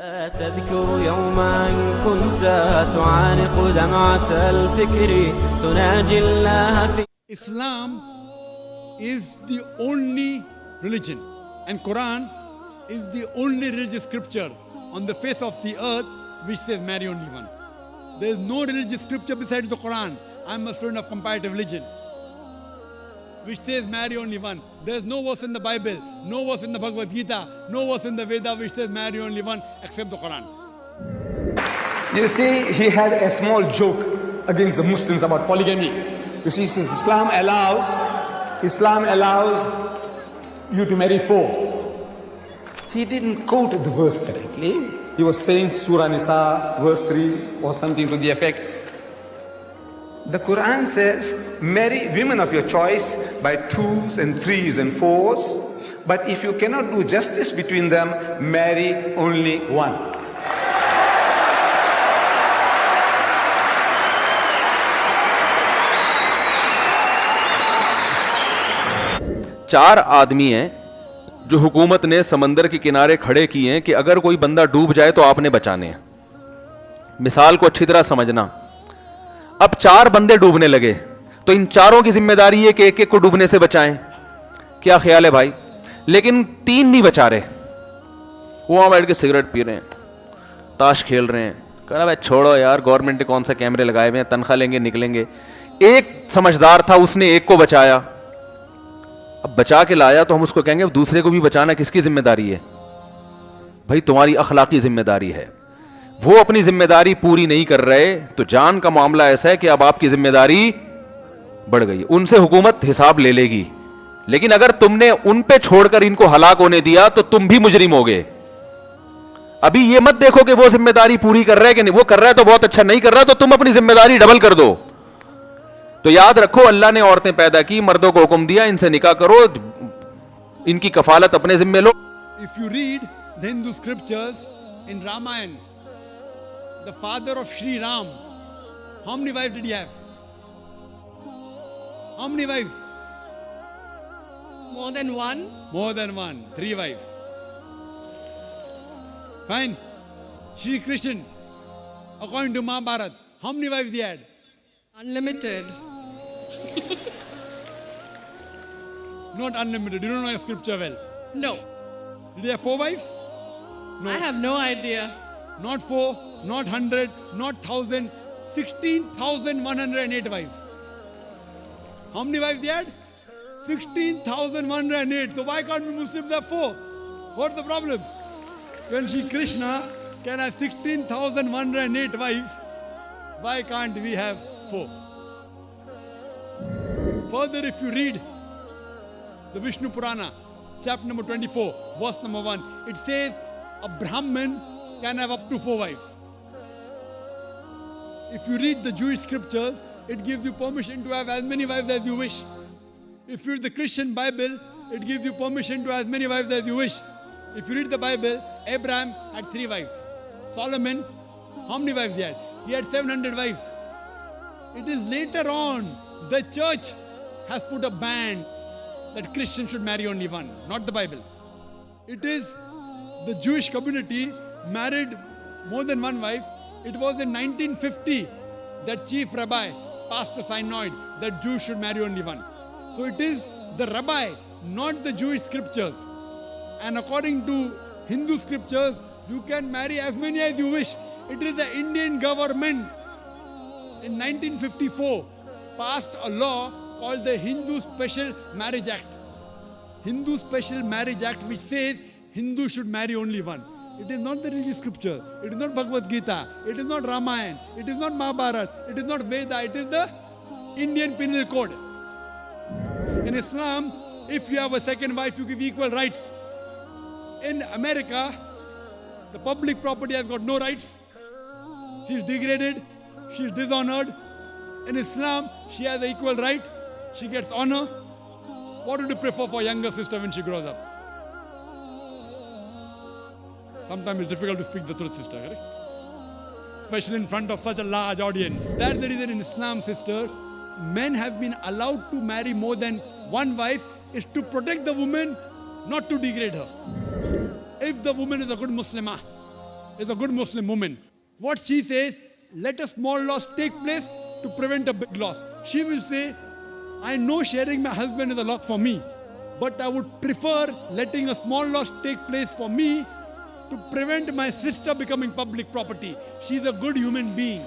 تذكر يوما كنت تعانق دمعة الفكر تناجي الله في Islam is the only religion and Quran is the only religious scripture on the face of the earth which says marry only one. There is no religious scripture besides the Quran. I am a student of comparative religion which says marry only one. There is no verse in the Bible, no verse in the Bhagavad Gita, no verse in the Veda which says marry only one except the Quran. You see, he had a small joke against the Muslims about polygamy. You see, since Islam allows you to marry 4. He didn't quote the verse correctly. He was saying Surah Nisa, verse 3 or something to the effect. The Quran says, marry women of your choice by 2s and 3s and 4s. But if you cannot do justice between them, marry only one. चार आदमी हैं जो हुकूमत ने समंदर के किनारे खड़े किए हैं कि अगर कोई बंदा डूब जाए तो आपने बचाने हैं। मिसाल को अच्छी तरह समझना। अब 4 बंदे डूबने लगे तो इन चारों की जिम्मेदारी है कि एक एक को डूबने से बचाएं। क्या ख्याल है भाई? लेकिन 3 नहीं बचा रहे, वो वहां बैठ के सिगरेट पी रहे हैं, ताश खेल रहे हैं। कह रहा भाई छोड़ो यार, गवर्नमेंट ने कौन सा कैमरे लगाए हुए हैं, तनख्वाह लेंगे निकलेंगे। एक समझदार था, उसने एक को बचाया। अब बचा के लाया तो हम उसको कहेंगे अब दूसरे को भी बचाना किसकी जिम्मेदारी है? भाई तुम्हारी अखलाकी जिम्मेदारी है। वो अपनी जिम्मेदारी पूरी नहीं कर रहे तो जान का मामला ऐसा है कि अब आपकी जिम्मेदारी बढ़ गई। उनसे हुकूमत हिसाब ले लेगी, लेकिन अगर तुमने उन पे छोड़कर इनको हलाक होने दिया तो तुम भी मुजरिम होगे। अभी ये मत देखो कि वो जिम्मेदारी पूरी कर रहा है कि नहीं, वो कर रहा है तो बहुत अच्छा, नहीं कर रहा तो तुम अपनी जिम्मेदारी डबल कर दो। तो याद रखो, अल्लाह ने औरतें पैदा की, मर्दों को हुक्म दिया इनसे निकाह करो, इनकी कफालत अपने जिम्मे लो। If you read the Hindu scriptures in Ramayana, the father of Sri Ram, how many wives did he have? How many wives? More than one. More than one. 3 wives. Fine. Shri Krishna, according to Mahabharata, how many wives he had? Unlimited. Not unlimited. You don't know your scripture well. No. Did he have 4 wives? I have no idea. Not 4, not 100, not 1,000, 16,108 wives. How many wives he had? 16,108. So why can't we Muslims have 4? What's the problem? When Shri Krishna can have 16,108 wives, why can't we have 4? Further, if you read the Vishnu Purana, chapter number 24, verse number 1, it says a Brahmin can have up to 4 wives. If you read the Jewish scriptures, it gives you permission to have as many wives as you wish. If you read the Christian Bible, it gives you permission to have as many wives as you wish. If you read the Bible, Abraham had 3 wives. Solomon, how many wives he had? He had 700 wives. It is later on the church has put a ban that Christians should marry only one, not the Bible. It is the Jewish community married more than one wife. It was in 1950 that chief rabbi passed a synod that Jews should marry only one. So it is the rabbi, not the Jewish scriptures. And according to Hindu scriptures, you can marry as many as you wish. It is the Indian government in 1954 passed a law called the Hindu Special Marriage Act. Hindu Special Marriage Act, which says Hindu should marry only one. It is not the religious scripture. It is not Bhagavad Gita. It is not Ramayana. It is not Mahabharata. It is not Veda. It is the Indian Penal Code. In Islam, if you have a second wife, you give equal rights. In America, the public property has got no rights. She is degraded. She is dishonored. In Islam, she has an equal right. She gets honor. What would you prefer for younger sister when she grows up? Sometimes it's difficult to speak the truth, sister, correct? Especially in front of such a large audience. That's the reason in Islam, sister, men have been allowed to marry more than one wife is to protect the woman, not to degrade her. If the woman is a good Muslimah, is a good Muslim woman. What she says, let a small loss take place to prevent a big loss. She will say, I know sharing my husband is a loss for me, but I would prefer letting a small loss take place for me to prevent my sister becoming public property. She's a good human being.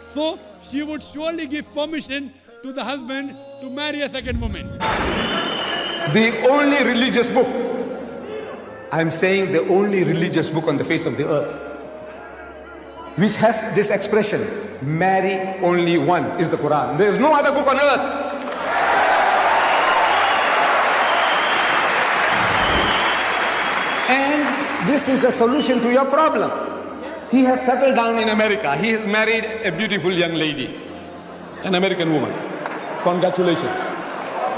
So she would surely give permission to the husband to marry a second woman. The only religious book, I'm saying the only religious book on the face of the earth, which has this expression, marry only one, is the Quran. There is no other book on earth. And this is the solution to your problem. He has settled down in America. He has married a beautiful young lady, an American woman. Congratulations.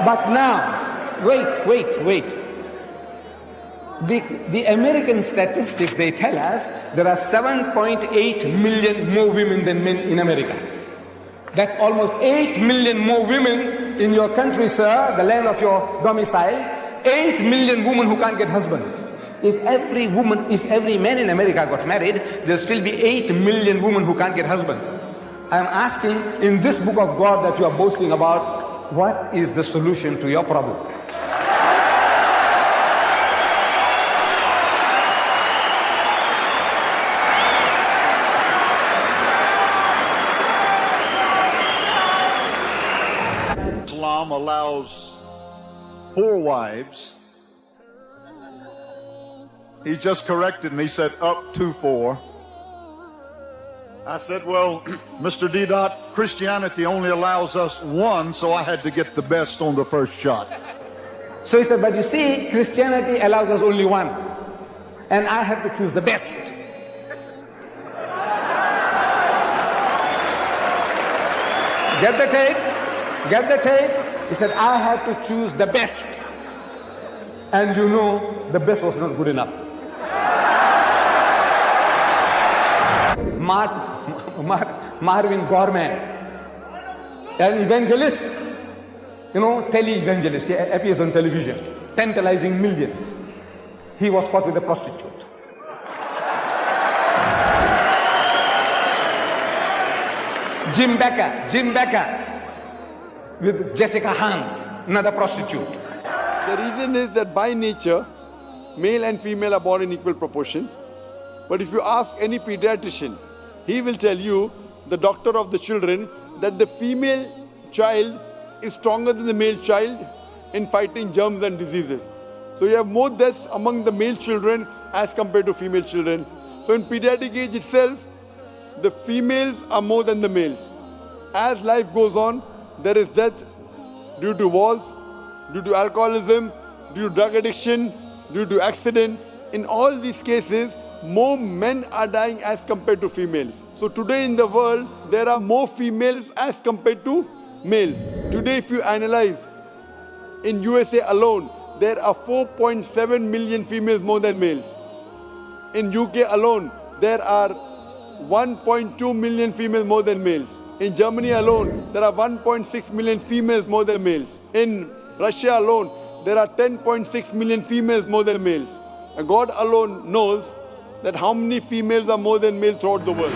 But now, wait. The American statistics, they tell us there are 7.8 million more women than men in America. That's almost 8 million more women in your country, sir, the land of your domicile. 8 million women who can't get husbands. If every man in America got married, there'll still be 8 million women who can't get husbands. I'm asking, in this book of God that you are boasting about, what is the solution to your problem? Islam allows 4 wives. He just corrected me, said up to 4. I said, well, Mr. D-Dot, Christianity only allows us 1, so I had to get the best on the first shot. So he said, but you see, Christianity allows us only 1, and I have to choose the best. Get the tape. He said, I have to choose the best. And you know, the best was not good enough. Marvin Gorman, an evangelist, tele-evangelist, he appears on television, tantalizing millions. He was caught with a prostitute. Jim Becker, with Jessica Hans, another prostitute. The reason is that by nature, male and female are born in equal proportion. But if you ask any pediatrician, he will tell you, the doctor of the children, that the female child is stronger than the male child in fighting germs and diseases. So you have more deaths among the male children as compared to female children. So in pediatric age itself, the females are more than the males. As life goes on, there is death due to wars, due to alcoholism, due to drug addiction, due to accident. In all these cases, more men are dying as compared to females. So today in the world, there are more females as compared to males. Today if you analyze, in USA alone, there are 4.7 million females more than males. In UK alone, there are 1.2 million females more than males. In Germany alone, there are 1.6 million females more than males. In Russia alone, there are 10.6 million females more than males. And God alone knows that how many females are more than males throughout the world.